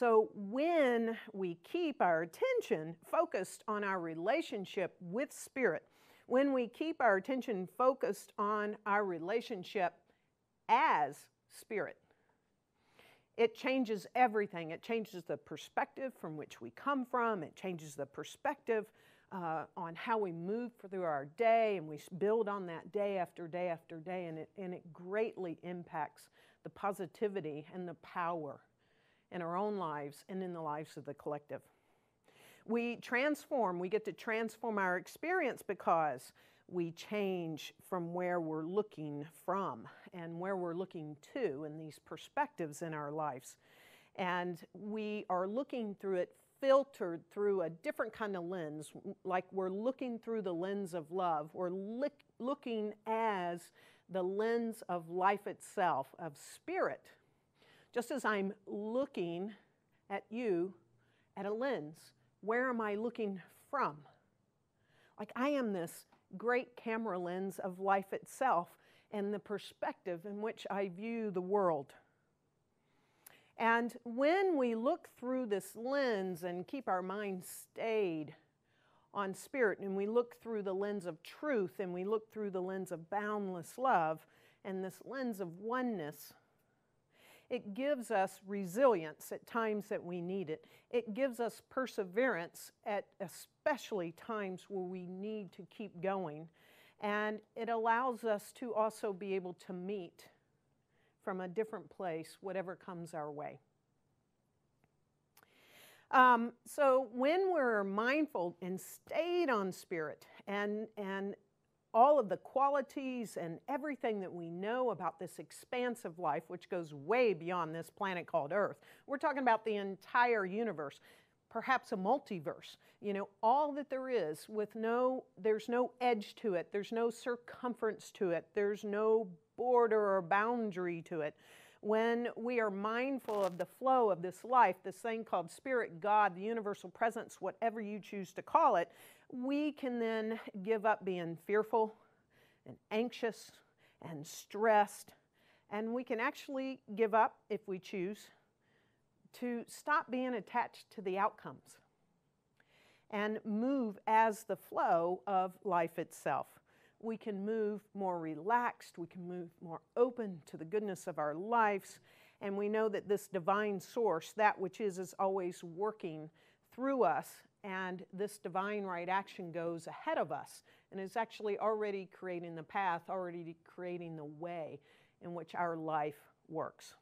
So when we keep our attention focused on our relationship with Spirit, when we keep our attention focused on our relationship as Spirit, it changes everything. It changes the perspective from which we come from. It changes the perspective on how we move through our day, and we build on that day after day after day, and it greatly impacts the positivity and the power in our own lives and in the lives of the collective. We get to transform our experience because we change from where we're looking from and where we're looking to in these perspectives in our lives. And we are looking through it filtered through a different kind of lens, like we're looking through the lens of love. We're looking as the lens of life itself, of Spirit. Just as I'm looking at you at a lens, where am I looking from? Like I am this great camera lens of life itself and the perspective in which I view the world. And when we look through this lens and keep our mind stayed on Spirit, and we look through the lens of truth, and we look through the lens of boundless love, and this lens of oneness, it gives us resilience at times that we need it. It gives us perseverance at especially times where we need to keep going. And it allows us to also be able to meet from a different place, whatever comes our way. So when we're mindful and stayed on Spirit and all of the qualities and everything that we know about this expansive life, which goes way beyond this planet called Earth. We're talking about the entire universe, perhaps a multiverse. You know, all that there is there's no edge to it. There's no circumference to it. There's no border or boundary to it. When we are mindful of the flow of this life, this thing called Spirit, God, the universal presence, whatever you choose to call it, we can then give up being fearful and anxious and stressed, and we can actually give up, if we choose, to stop being attached to the outcomes and move as the flow of life itself. We can move more relaxed, we can move more open to the goodness of our lives, and we know that this divine source, that which is always working through us, and this divine right action goes ahead of us and is actually already creating the path, already creating the way in which our life works.